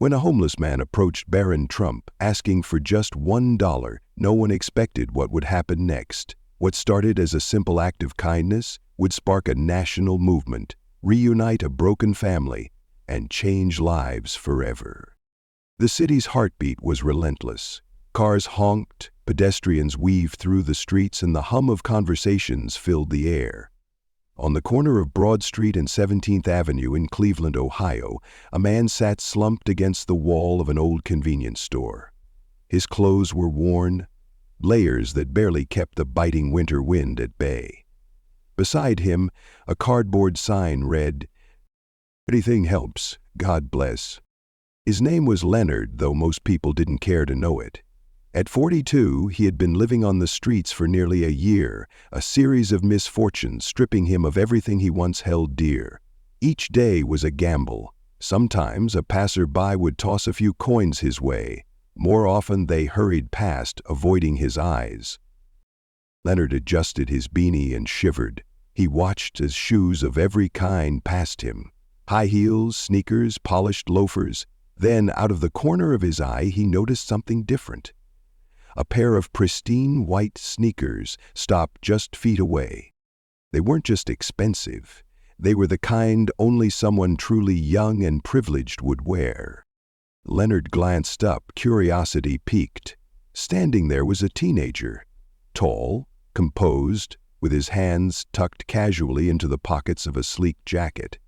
When a homeless man approached Barron Trump asking for just $1, no one expected what would happen next. What started as a simple act of kindness would spark a national movement, reunite a broken family, and change lives forever. The city's heartbeat was relentless. Cars honked, pedestrians weaved through the streets, and the hum of conversations filled the air. On the corner of Broad Street and 17th Avenue in Cleveland, Ohio, a man sat slumped against the wall of an old convenience store. His clothes were worn, layers that barely kept the biting winter wind at bay. Beside him, a cardboard sign read, "Anything helps, God bless." His name was Leonard, though most people didn't care to know it. At 42, he had been living on the streets for nearly a year, a series of misfortunes stripping him of everything he once held dear. Each day was a gamble. Sometimes a passer-by would toss a few coins his way. More often they hurried past, avoiding his eyes. Leonard adjusted his beanie and shivered. He watched as shoes of every kind passed him. High heels, sneakers, polished loafers. Then, out of the corner of his eye, he noticed something different. A pair of pristine white sneakers stopped just feet away. They weren't just expensive. They were the kind only someone truly young and privileged would wear. Leonard glanced up, curiosity piqued. Standing there was a teenager, tall, composed, with his hands tucked casually into the pockets of a sleek jacket.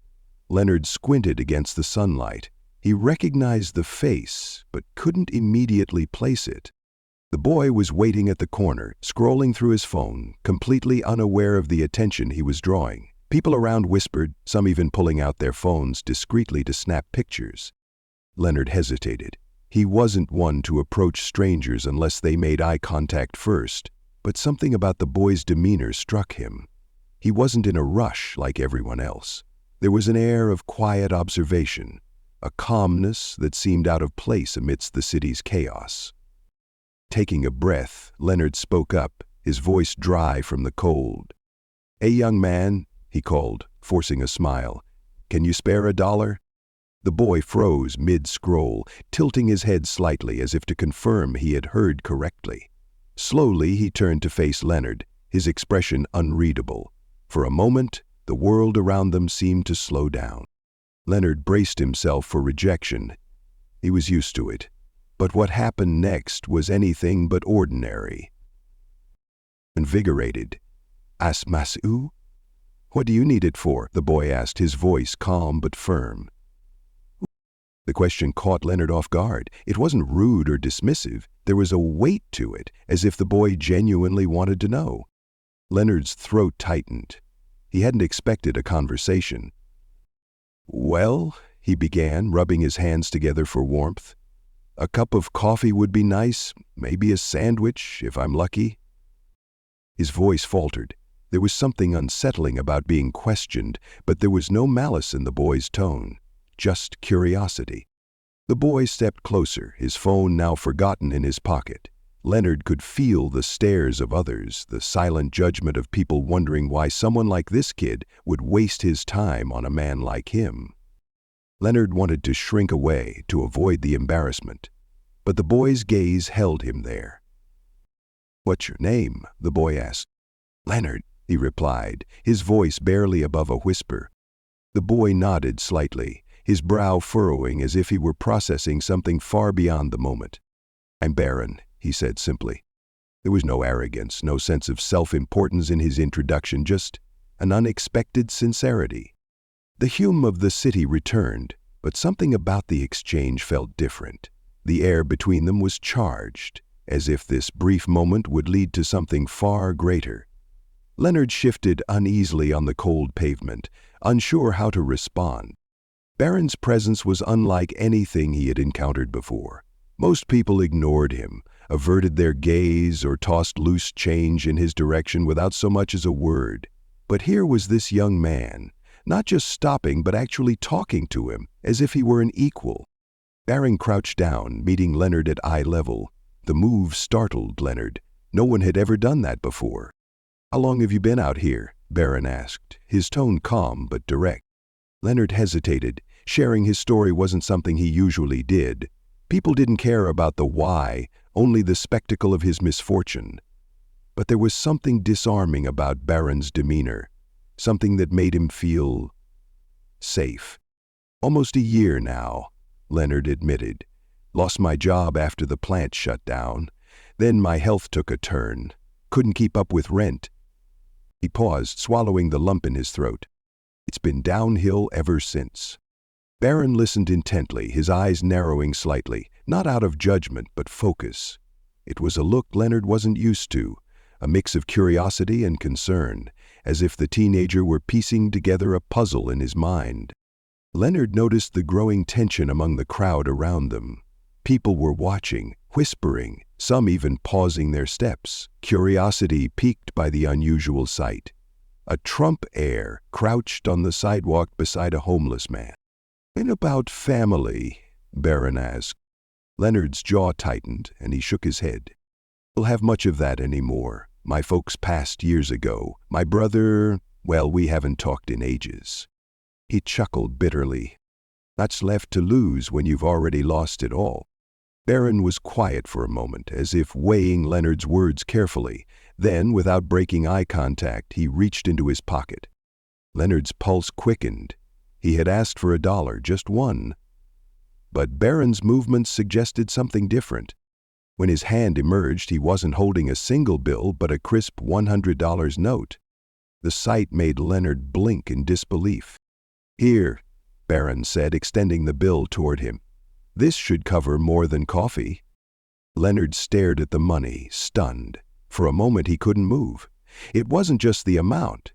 Leonard squinted against the sunlight. He recognized the face, but couldn't immediately place it. The boy was waiting at the corner, scrolling through his phone, completely unaware of the attention he was drawing. People around whispered, some even pulling out their phones discreetly to snap pictures. Leonard hesitated. He wasn't one to approach strangers unless they made eye contact first, but something about the boy's demeanor struck him. He wasn't in a rush like everyone else. There was an air of quiet observation, a calmness that seemed out of place amidst the city's chaos. Taking a breath, Leonard spoke up, his voice dry from the cold. "Hey, young man," he called, forcing a smile. "Can you spare $1?" The boy froze mid-scroll, tilting his head slightly as if to confirm he had heard correctly. Slowly, he turned to face Leonard, his expression unreadable. For a moment, the world around them seemed to slow down. Leonard braced himself for rejection. He was used to it. But what happened next was anything but ordinary. Invigorated. "Asmasu? What do you need it for?" the boy asked, his voice calm but firm. The question caught Leonard off guard. It wasn't rude or dismissive. There was a weight to it, as if the boy genuinely wanted to know. Leonard's throat tightened. He hadn't expected a conversation. "Well," he began, rubbing his hands together for warmth. "A cup of coffee would be nice, maybe a sandwich, if I'm lucky." His voice faltered. There was something unsettling about being questioned, but there was no malice in the boy's tone, just curiosity. The boy stepped closer, his phone now forgotten in his pocket. Leonard could feel the stares of others, the silent judgment of people wondering why someone like this kid would waste his time on a man like him. Leonard wanted to shrink away to avoid the embarrassment, but the boy's gaze held him there. "What's your name?" the boy asked. "Leonard," he replied, his voice barely above a whisper. The boy nodded slightly, his brow furrowing as if he were processing something far beyond the moment. "I'm Barron," he said simply. There was no arrogance, no sense of self-importance in his introduction, just an unexpected sincerity. The hum of the city returned, but something about the exchange felt different. The air between them was charged, as if this brief moment would lead to something far greater. Leonard shifted uneasily on the cold pavement, unsure how to respond. Barron's presence was unlike anything he had encountered before. Most people ignored him, averted their gaze, or tossed loose change in his direction without so much as a word. But here was this young man, not just stopping but actually talking to him, as if he were an equal. Barron crouched down, meeting Leonard at eye level. The move startled Leonard. No one had ever done that before. "How long have you been out here?" Barron asked, his tone calm but direct. Leonard hesitated, Sharing his story wasn't something he usually did. People didn't care about the why, only the spectacle of his misfortune. But there was something disarming about Barron's demeanor, something that made him feel safe. "Almost a year now," Leonard admitted. "Lost my job after the plant shut down. Then my health took a turn. Couldn't keep up with rent." He paused, swallowing the lump in his throat. "It's been downhill ever since." Barron listened intently, his eyes narrowing slightly, not out of judgment but focus. It was a look Leonard wasn't used to, a mix of curiosity and concern, as if the teenager were piecing together a puzzle in his mind. Leonard noticed the growing tension among the crowd around them. People were watching, whispering, some even pausing their steps, curiosity piqued by the unusual sight. A Trump heir crouched on the sidewalk beside a homeless man. "And about family?" Barron asked. Leonard's jaw tightened, and he shook his head. "We'll have much of that anymore. My folks passed years ago. My brother, well, we haven't talked in ages." He chuckled bitterly. "That's left to lose when you've already lost it all." Barron was quiet for a moment, as if weighing Leonard's words carefully. Then, without breaking eye contact, he reached into his pocket. Leonard's pulse quickened. He had asked for $1, just one. But Barron's movements suggested something different. When his hand emerged, he wasn't holding a single bill, but a crisp $100 note. The sight made Leonard blink in disbelief. "Here," Barron said, extending the bill toward him. "This should cover more than coffee." Leonard stared at the money, stunned. For a moment he couldn't move. It wasn't just the amount.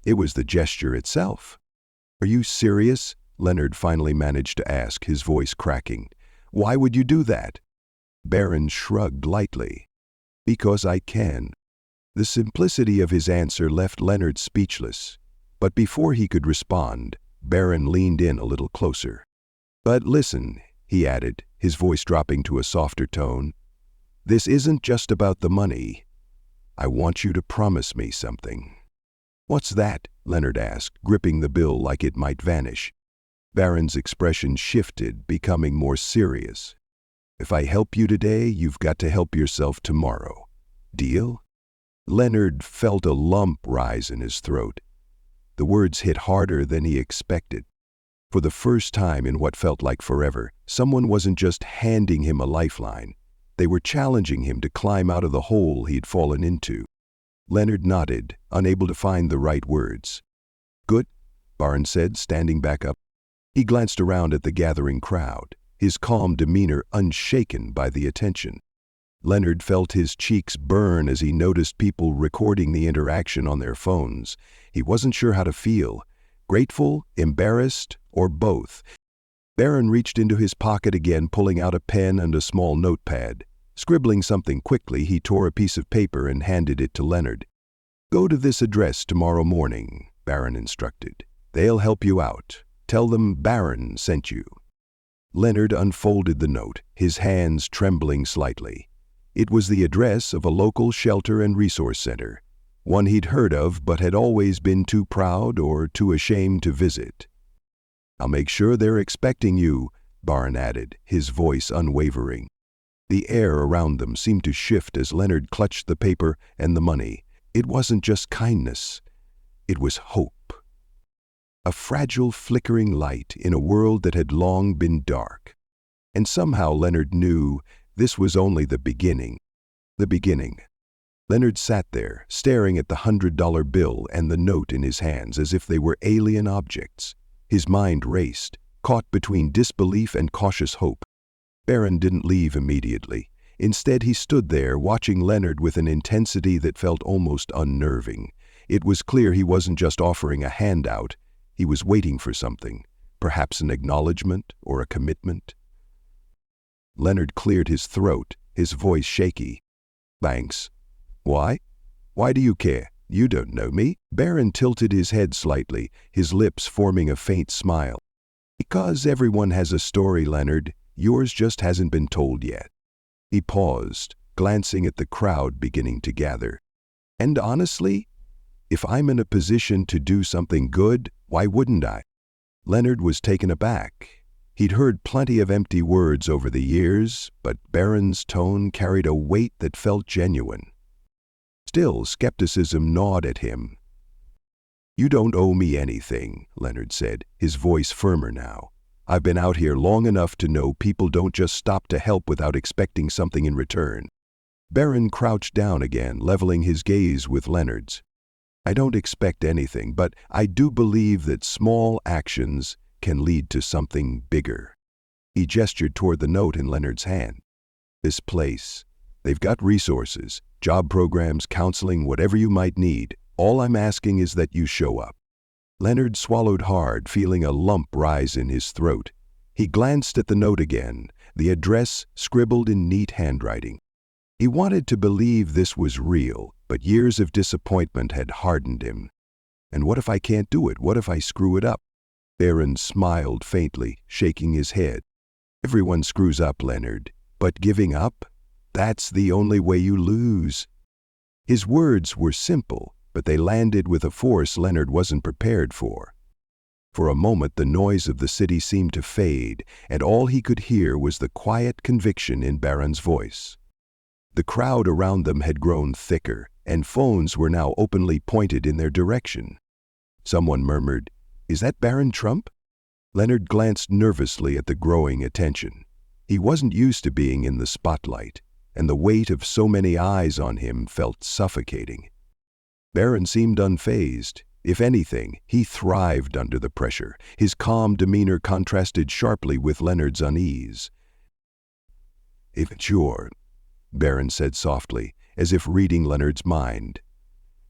It was the gesture itself. "Are you serious?" Leonard finally managed to ask, his voice cracking. "Why would you do that?" Barron shrugged lightly. "Because I can." The simplicity of his answer left Leonard speechless. But before he could respond, Barron leaned in a little closer. "But listen," he added, his voice dropping to a softer tone. "This isn't just about the money. I want you to promise me something." "What's that?" Leonard asked, gripping the bill like it might vanish. Barron's expression shifted, becoming more serious. "If I help you today, you've got to help yourself tomorrow. Deal?" Leonard felt a lump rise in his throat. The words hit harder than he expected. For the first time in what felt like forever, someone wasn't just handing him a lifeline. They were challenging him to climb out of the hole he'd fallen into. Leonard nodded, unable to find the right words. "Good," Barron said, standing back up. He glanced around at the gathering crowd, his calm demeanor unshaken by the attention. Leonard felt his cheeks burn as he noticed people recording the interaction on their phones. He wasn't sure how to feel, grateful, embarrassed, or both. Barron reached into his pocket again, pulling out a pen and a small notepad. Scribbling something quickly, he tore a piece of paper and handed it to Leonard. "Go to this address tomorrow morning," Barron instructed. "They'll help you out. Tell them Barron sent you." Leonard unfolded the note, his hands trembling slightly. It was the address of a local shelter and resource center, one he'd heard of but had always been too proud or too ashamed to visit. "I'll make sure they're expecting you," Barron added, his voice unwavering. The air around them seemed to shift as Leonard clutched the paper and the money. It wasn't just kindness, it was hope. A fragile, flickering light in a world that had long been dark. And somehow Leonard knew this was only the beginning. The beginning. Leonard sat there, staring at the $100 bill and the note in his hands as if they were alien objects. His mind raced, caught between disbelief and cautious hope. Barron didn't leave immediately. Instead, he stood there, watching Leonard with an intensity that felt almost unnerving. It was clear he wasn't just offering a handout. He was waiting for something, perhaps an acknowledgement or a commitment. Leonard cleared his throat, his voice shaky. "Thanks. Why? Why do you care? You don't know me." Barron tilted his head slightly, his lips forming a faint smile. "Because everyone has a story, Leonard. Yours just hasn't been told yet." He paused, glancing at the crowd beginning to gather. "And honestly, if I'm in a position to do something good, why wouldn't I?" Leonard was taken aback. He'd heard plenty of empty words over the years, but Barron's tone carried a weight that felt genuine. Still, skepticism gnawed at him. "You don't owe me anything," Leonard said, his voice firmer now. "I've been out here long enough to know people don't just stop to help without expecting something in return." Barron crouched down again, leveling his gaze with Leonard's. "I don't expect anything, but I do believe that small actions can lead to something bigger." He gestured toward the note in Leonard's hand. "This place, they've got resources, job programs, counseling, whatever you might need. All I'm asking is that you show up." Leonard swallowed hard, feeling a lump rise in his throat. He glanced at the note again, the address scribbled in neat handwriting. He wanted to believe this was real, but years of disappointment had hardened him. "And what if I can't do it? What if I screw it up?" Barron smiled faintly, shaking his head. "Everyone screws up, Leonard, but giving up? That's the only way you lose." His words were simple, but they landed with a force Leonard wasn't prepared for. For a moment the noise of the city seemed to fade, and all he could hear was the quiet conviction in Barron's voice. The crowd around them had grown thicker, and phones were now openly pointed in their direction. Someone murmured, "Is that Barron Trump?" Leonard glanced nervously at the growing attention. He wasn't used to being in the spotlight, and the weight of so many eyes on him felt suffocating. Barron seemed unfazed. If anything, he thrived under the pressure. His calm demeanor contrasted sharply with Leonard's unease. "If it's your," Barron said softly, as if reading Leonard's mind.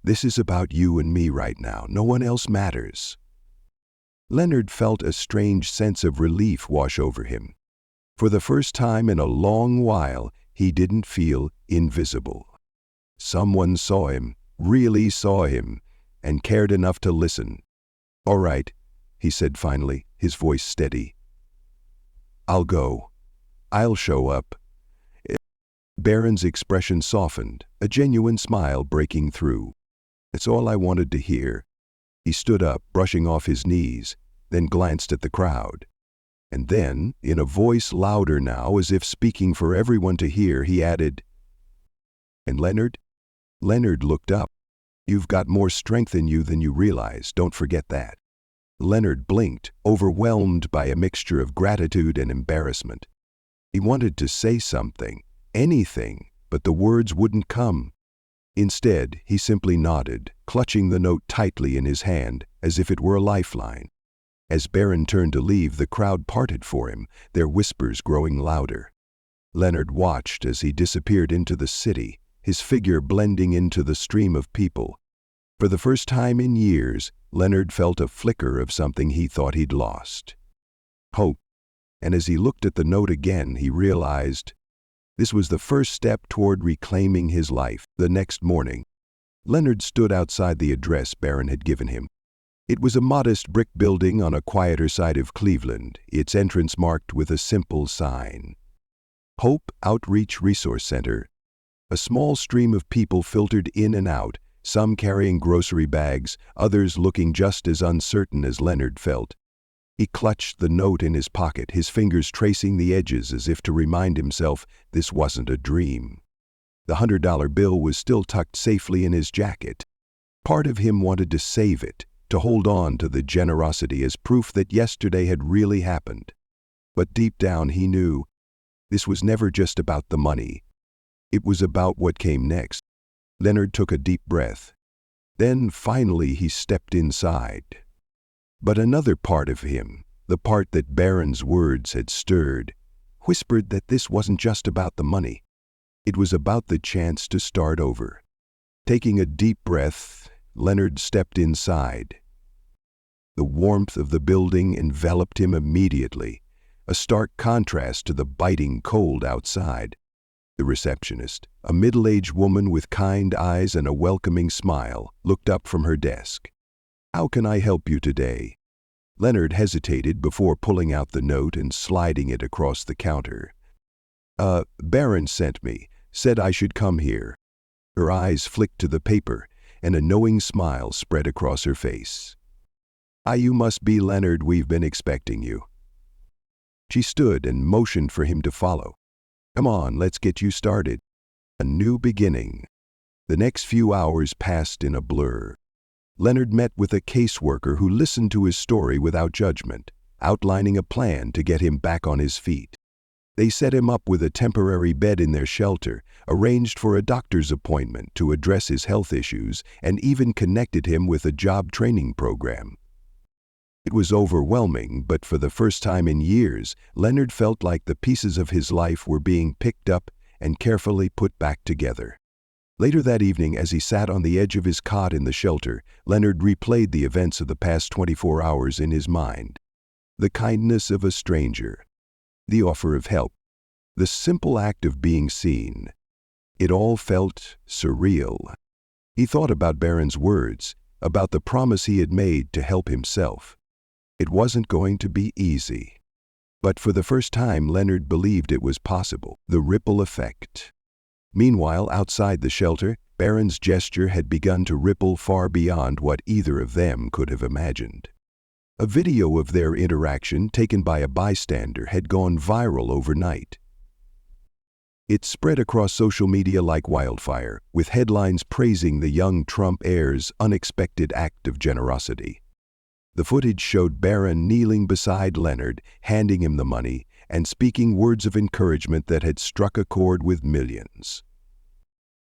"This is about you and me right now. No one else matters." Leonard felt a strange sense of relief wash over him. For the first time in a long while, he didn't feel invisible. Someone saw him, really saw him, and cared enough to listen. "All right," he said finally, his voice steady. "I'll go. I'll show up." Barron's expression softened, a genuine smile breaking through. "That's all I wanted to hear." He stood up, brushing off his knees, then glanced at the crowd. And then, in a voice louder now, as if speaking for everyone to hear, he added, "And Leonard?" Leonard looked up. "You've got more strength in you than you realize, don't forget that." Leonard blinked, overwhelmed by a mixture of gratitude and embarrassment. He wanted to say something, anything, but the words wouldn't come. Instead, he simply nodded, clutching the note tightly in his hand, as if it were a lifeline. As Barron turned to leave, the crowd parted for him, their whispers growing louder. Leonard watched as he disappeared into the city, his figure blending into the stream of people. For the first time in years, Leonard felt a flicker of something he thought he'd lost. Hope. And as he looked at the note again, he realized this was the first step toward reclaiming his life. The next morning, Leonard stood outside the address Barron had given him. It was a modest brick building on a quieter side of Cleveland, its entrance marked with a simple sign. Hope Outreach Resource Center. A small stream of people filtered in and out, some carrying grocery bags, others looking just as uncertain as Leonard felt. He clutched the note in his pocket, his fingers tracing the edges as if to remind himself this wasn't a dream. The $100 bill was still tucked safely in his jacket. Part of him wanted to save it, to hold on to the generosity as proof that yesterday had really happened. But deep down he knew this was never just about the money. It was about what came next. Leonard took a deep breath. Then finally he stepped inside. But another part of him, the part that Barron's words had stirred, whispered that this wasn't just about the money. It was about the chance to start over. Taking a deep breath, Leonard stepped inside. The warmth of the building enveloped him immediately, a stark contrast to the biting cold outside. The receptionist, a middle-aged woman with kind eyes and a welcoming smile, looked up from her desk. "How can I help you today?" Leonard hesitated before pulling out the note and sliding it across the counter. Barron sent me, said I should come here." Her eyes flicked to the paper, and a knowing smile spread across her face. You must be Leonard, we've been expecting you." She stood and motioned for him to follow. "Come on, let's get you started." A new beginning. The next few hours passed in a blur. Leonard met with a caseworker who listened to his story without judgment, outlining a plan to get him back on his feet. They set him up with a temporary bed in their shelter, arranged for a doctor's appointment to address his health issues, and even connected him with a job training program. It was overwhelming, but for the first time in years, Leonard felt like the pieces of his life were being picked up and carefully put back together. Later that evening, as he sat on the edge of his cot in the shelter, Leonard replayed the events of the past 24 hours in his mind. The kindness of a stranger, the offer of help, the simple act of being seen. It all felt surreal. He thought about Barron's words, about the promise he had made to help himself. It wasn't going to be easy. But for the first time, Leonard believed it was possible. The ripple effect. Meanwhile, outside the shelter, Barron's gesture had begun to ripple far beyond what either of them could have imagined. A video of their interaction, taken by a bystander, had gone viral overnight. It spread across social media like wildfire, with headlines praising the young Trump heir's unexpected act of generosity. The footage showed Barron kneeling beside Leonard, handing him the money, and speaking words of encouragement that had struck a chord with millions.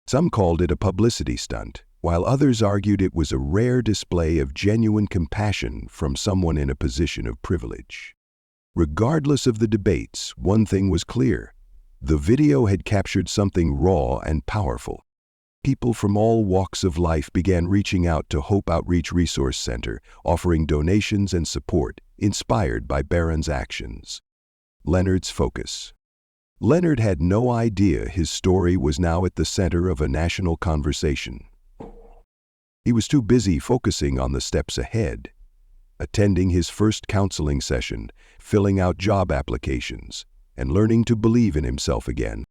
Some called it a publicity stunt, while others argued it was a rare display of genuine compassion from someone in a position of privilege. Regardless of the debates, one thing was clear. The video had captured something raw and powerful. People from all walks of life began reaching out to Hope Outreach Resource Center, offering donations and support, inspired by Barron's actions. Leonard's focus. Leonard had no idea his story was now at the center of a national conversation. He was too busy focusing on the steps ahead, attending his first counseling session, filling out job applications, and learning to believe in himself again.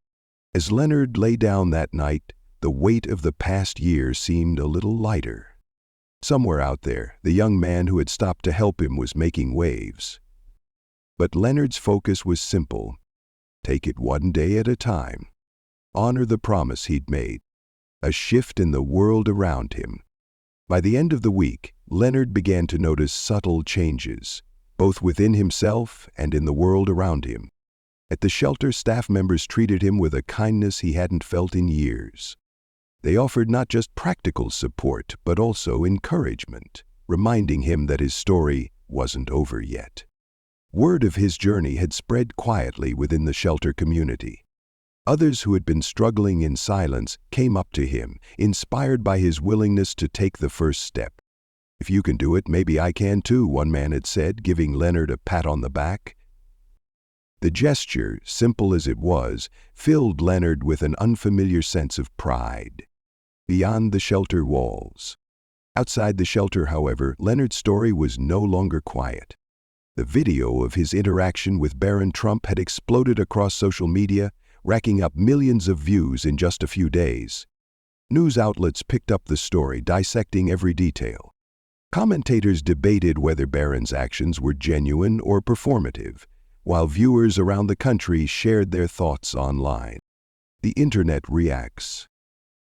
As Leonard lay down that night, the weight of the past year seemed a little lighter. Somewhere out there, the young man who had stopped to help him was making waves. But Leonard's focus was simple. Take it one day at a time. Honor the promise he'd made. A shift in the world around him. By the end of the week, Leonard began to notice subtle changes, both within himself and in the world around him. At the shelter, staff members treated him with a kindness he hadn't felt in years. They offered not just practical support, but also encouragement, reminding him that his story wasn't over yet. Word of his journey had spread quietly within the shelter community. Others who had been struggling in silence came up to him, inspired by his willingness to take the first step. "If you can do it, maybe I can too," one man had said, giving Leonard a pat on the back. The gesture, simple as it was, filled Leonard with an unfamiliar sense of pride. Beyond the shelter walls. Outside the shelter, however, Leonard's story was no longer quiet. The video of his interaction with Barron Trump had exploded across social media, racking up millions of views in just a few days. News outlets picked up the story, dissecting every detail. Commentators debated whether Barron's actions were genuine or performative, while viewers around the country shared their thoughts online. The internet reacts.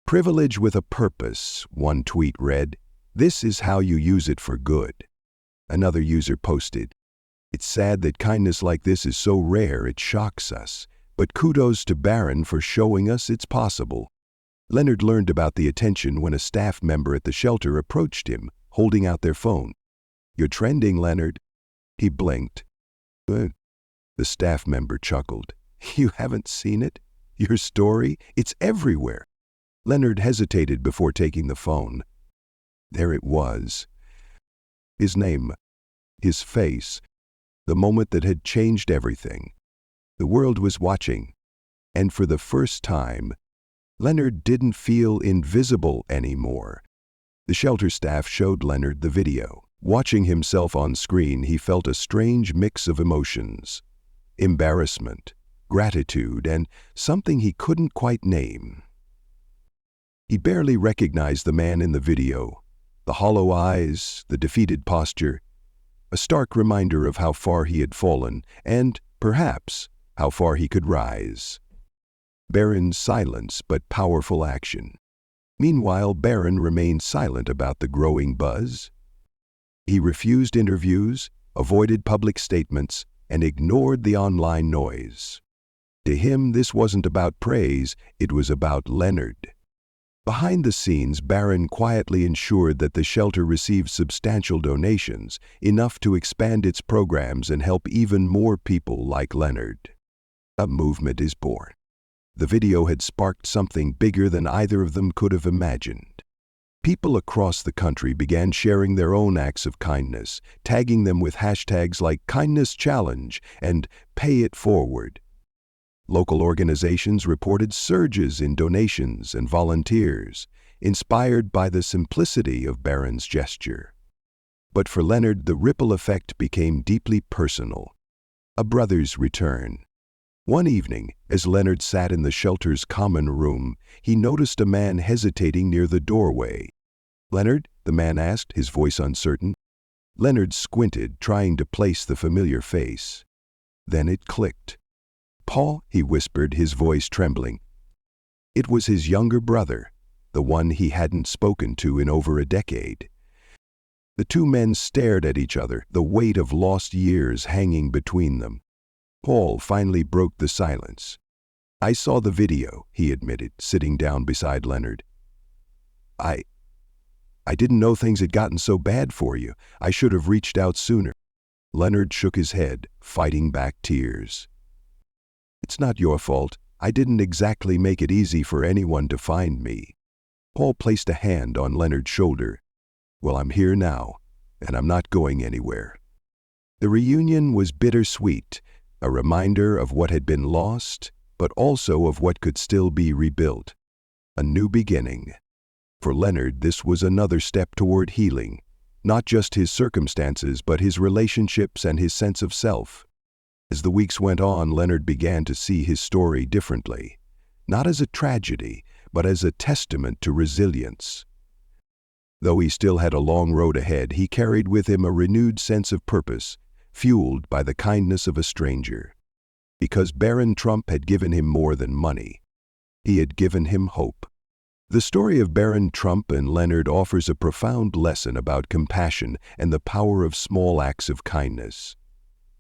"Privilege with a purpose," one tweet read. "This is how you use it for good." Another user posted, "It's sad that kindness like this is so rare it shocks us, but kudos to Barron for showing us it's possible." Leonard learned about the attention when a staff member at the shelter approached him, holding out their phone. "You're trending, Leonard." He blinked. The staff member chuckled. "You haven't seen it? Your story? It's everywhere." Leonard hesitated before taking the phone. There it was. His name, his face, the moment that had changed everything. The world was watching, and for the first time, Leonard didn't feel invisible anymore. The shelter staff showed Leonard the video. Watching himself on screen, he felt a strange mix of emotions. Embarrassment, gratitude, and something he couldn't quite name. He barely recognized the man in the video, the hollow eyes, the defeated posture. a stark reminder of how far he had fallen and, perhaps, how far he could rise. Barron's silence but powerful action. Meanwhile, Barron remained silent about the growing buzz. He refused interviews, avoided public statements, and ignored the online noise. To him, this wasn't about praise, it was about Leonard. Behind the scenes, Barron quietly ensured that the shelter received substantial donations, enough to expand its programs and help even more people like Leonard. A movement is born. The video had sparked something bigger than either of them could have imagined. People across the country began sharing their own acts of kindness, tagging them with hashtags like Kindness Challenge and Pay It Forward. Local organizations reported surges in donations and volunteers, inspired by the simplicity of Barron's gesture. But for Leonard, the ripple effect became deeply personal. A brother's return. One evening, as Leonard sat in the shelter's common room, he noticed a man hesitating near the doorway. "Leonard?" the man asked, his voice uncertain. Leonard squinted, trying to place the familiar face. Then it clicked. "Paul," he whispered, his voice trembling. It was his younger brother, the one he hadn't spoken to in over a decade. The two men stared at each other, the weight of lost years hanging between them. Paul finally broke the silence. "I saw the video," he admitted, sitting down beside Leonard. I didn't know things had gotten so bad for you. I should have reached out sooner." Leonard shook his head, fighting back tears. "It's not your fault. I didn't exactly make it easy for anyone to find me." Paul placed a hand on Leonard's shoulder. "Well, I'm here now, and I'm not going anywhere." The reunion was bittersweet, a reminder of what had been lost, but also of what could still be rebuilt. A new beginning. For Leonard, this was another step toward healing, not just his circumstances, but his relationships and his sense of self. As the weeks went on, Leonard began to see his story differently, not as a tragedy, but as a testament to resilience. Though he still had a long road ahead, he carried with him a renewed sense of purpose, fueled by the kindness of a stranger. Because Barron Trump had given him more than money. He had given him hope. The story of Barron Trump and Leonard offers a profound lesson about compassion and the power of small acts of kindness.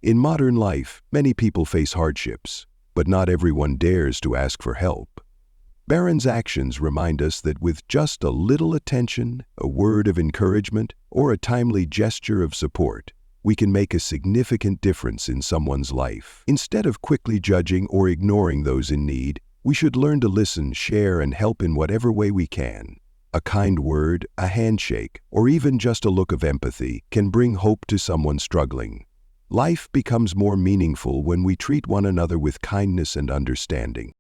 In modern life, many people face hardships, but not everyone dares to ask for help. Barron's actions remind us that with just a little attention, a word of encouragement, or a timely gesture of support, we can make a significant difference in someone's life. Instead of quickly judging or ignoring those in need, we should learn to listen, share, and help in whatever way we can. A kind word, a handshake, or even just a look of empathy can bring hope to someone struggling. Life becomes more meaningful when we treat one another with kindness and understanding.